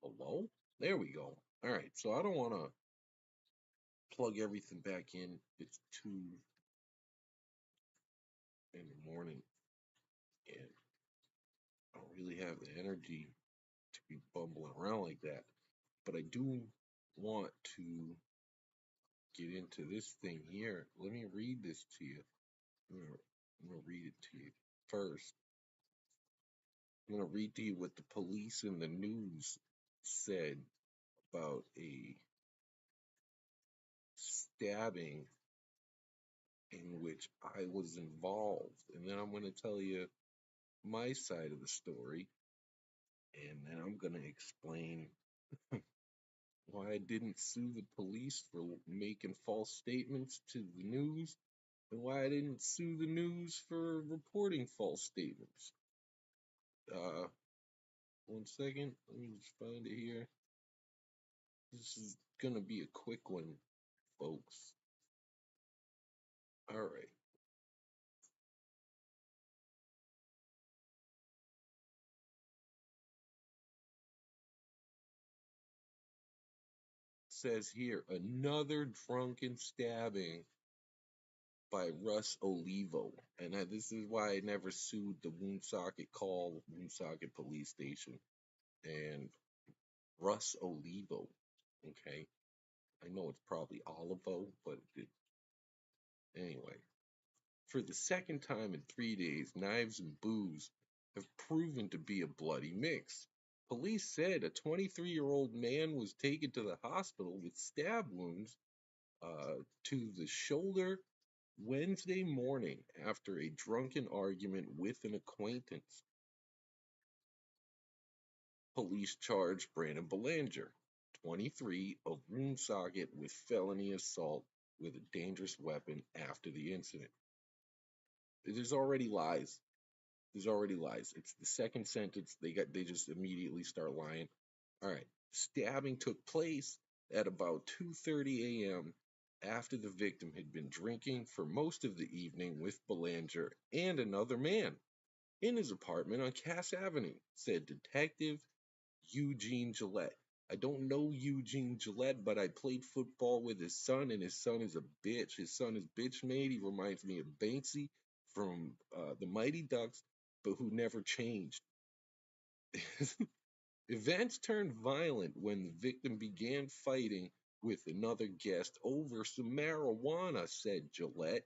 Hello? There we go. All right, so I don't want to plug everything back in. It's 2 in the morning, and I don't really have the energy to be bumbling around like that. But I do want to get into this thing here. Let me read this to you. I'm gonna read it to you first. I'm gonna read to you what the police and the news said about a stabbing in which I was involved, and then I'm going to tell you my side of the story, and then I'm going to explain why I didn't sue the police for making false statements to the news, and why I didn't sue the news for reporting false statements. Uh, 1 second, let me just find it here. This is going to be a quick one, folks. All right. It says here another drunken stabbing by Russ Olivo. And this is why I never sued the Woonsocket Police Station, and Russ Olivo. Okay. I know it's probably Olivo, but anyway. For the second time in 3 days, knives and booze have proven to be a bloody mix. Police said a 23-year-old man was taken to the hospital with stab wounds to the shoulder Wednesday morning after a drunken argument with an acquaintance. Police charged Brandon Belanger, 23, of Woonsocket with felony assault with a dangerous weapon after the incident. There's already lies. There's already lies. It's the second sentence. They just immediately start lying. All right. Stabbing took place at about 2:30 a.m. after the victim had been drinking for most of the evening with Belanger and another man in his apartment on Cass Avenue, said Detective Eugene Gillette. I don't know Eugene Gillette, but I played football with his son, and his son is a bitch. His son is bitch made. He reminds me of Banksy from the Mighty Ducks, but who never changed. Events turned violent when the victim began fighting with another guest over some marijuana, said Gillette.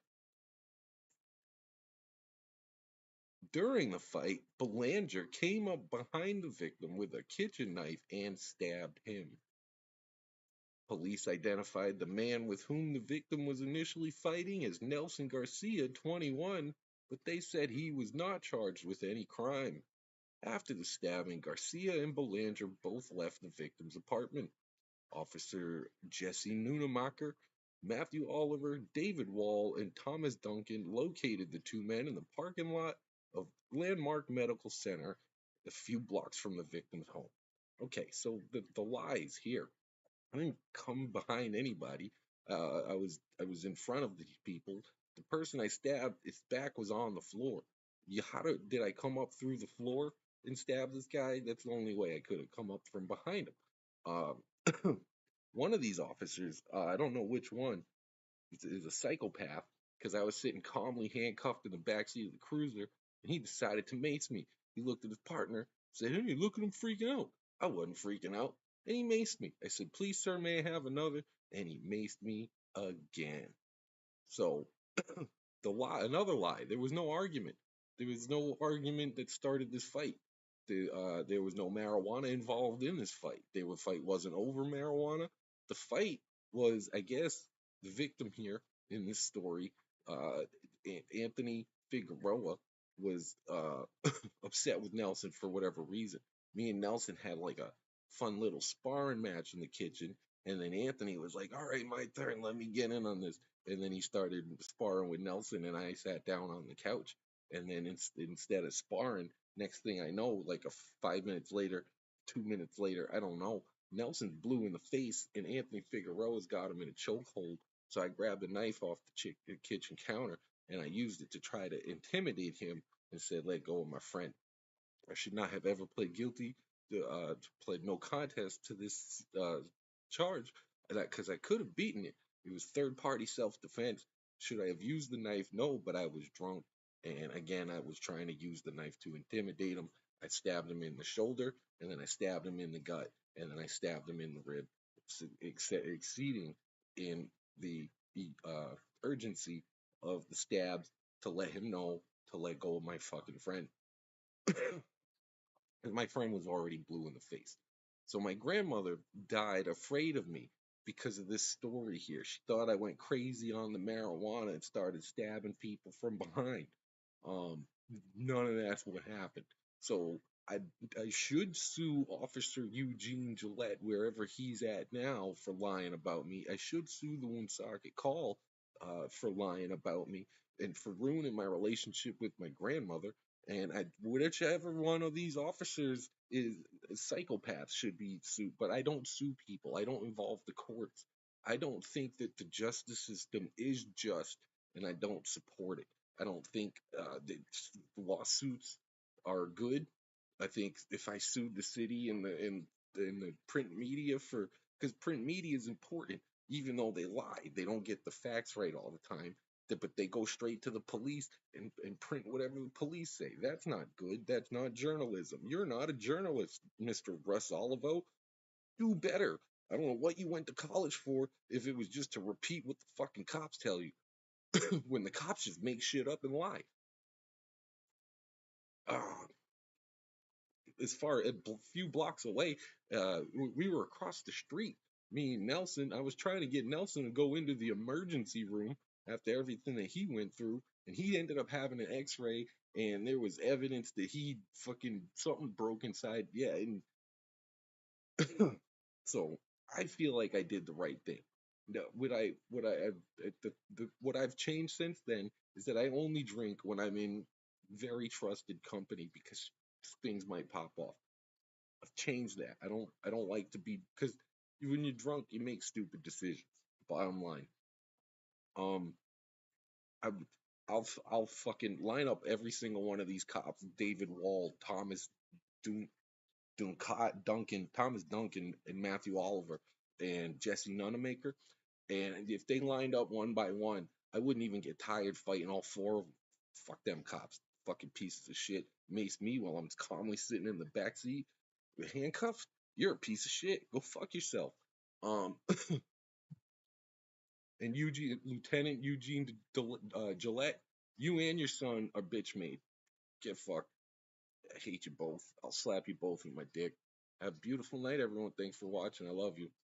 During the fight, Belanger came up behind the victim with a kitchen knife and stabbed him. Police identified the man with whom the victim was initially fighting as Nelson Garcia, 21, but they said he was not charged with any crime. After the stabbing, Garcia and Belanger both left the victim's apartment. Officer Jesse Nunemacher, Matthew Oliver, David Wall, and Thomas Duncan located the two men in the parking lot of Landmark Medical Center, a few blocks from the victim's home. Okay, so the lies here. I didn't come behind anybody. I was in front of these people. The person I stabbed, his back was on the floor. Did I come up through the floor and stab this guy? That's the only way I could have come up from behind him. One of these officers, I don't know which one, is a psychopath because I was sitting calmly handcuffed in the backseat of the cruiser, and he decided to mace me. He looked at his partner, said, "Hey, look at him freaking out." I wasn't freaking out, and he maced me. I said, "Please, sir, may I have another?" And he maced me again. So, another lie. There was no argument. There was no argument that started this fight. There was no marijuana involved in this fight. The fight wasn't over marijuana. The fight was, I guess, the victim here in this story, uh, Anthony Figueroa, was upset with Nelson for whatever reason. Me and Nelson had like a fun little sparring match in the kitchen, and then Anthony was like, "All right, my turn. Let me get in on this." And then he started sparring with Nelson, and I sat down on the couch. And then instead of sparring, next thing I know, like 5 minutes later, 2 minutes later, I don't know, Nelson's blue in the face, and Anthony Figueroa's got him in a chokehold. So I grabbed a knife off the kitchen counter, and I used it to try to intimidate him and said, "Let go of my friend." I should not have ever pled guilty. pled no contest to this charge, because I could have beaten it. It was third party self defense. Should I have used the knife? No, but I was drunk, and again, I was trying to use the knife to intimidate him. I stabbed him in the shoulder, and then I stabbed him in the gut, and then I stabbed him in the rib, exceeding in the urgency of the stabs to let him know to let go of my fucking friend. And my friend was already blue in the face. So my grandmother died afraid of me because of this story here. She thought I went crazy on the marijuana and started stabbing people from behind. Um, None of that's what happened. So I I should sue Officer Eugene Gillette wherever he's at now for lying about me. I should sue the Woonsocket Call for lying about me and for ruining my relationship with my grandmother. And whichever one of these officers is psychopaths should be sued. But I don't sue people. I don't involve the courts. I don't think that the justice system is just, and I don't support it. I don't think that lawsuits are good. I think if I sued the city and the print media for, because print media is important, even though they lie, they don't get the facts right all the time. But they go straight to the police and print whatever the police say. That's not good. That's not journalism. You're not a journalist, Mr. Russ Olivo. Do better. I don't know what you went to college for if it was just to repeat what the fucking cops tell you when the cops just make shit up and lie. Uh, as far a few blocks away, we were across the street. Me and Nelson, I was trying to get Nelson to go into the emergency room after everything that he went through, and he ended up having an X-ray, and there was evidence that he fucking something broke inside. Yeah, and so I feel like I did the right thing. No, what I've changed since then is that I only drink when I'm in very trusted company because things might pop off. I've changed that. I don't like to be, because when you're drunk you make stupid decisions. Bottom line. Um I I'll fucking line up every single one of these cops: David Wall, Thomas Dun, Duncan, Thomas Duncan, and Matthew Oliver, and Jesse Nunemaker. And if they lined up one by one, I wouldn't even get tired fighting all four of them. Fuck them cops. Fucking pieces of shit. Mace me while I'm calmly sitting in the back seat with handcuffs. You're a piece of shit. Go fuck yourself. Um, and Lieutenant Eugene Gillette, you and your son are bitch made. Get fucked. I hate you both. I'll slap you both in my dick. Have a beautiful night, everyone. Thanks for watching. I love you.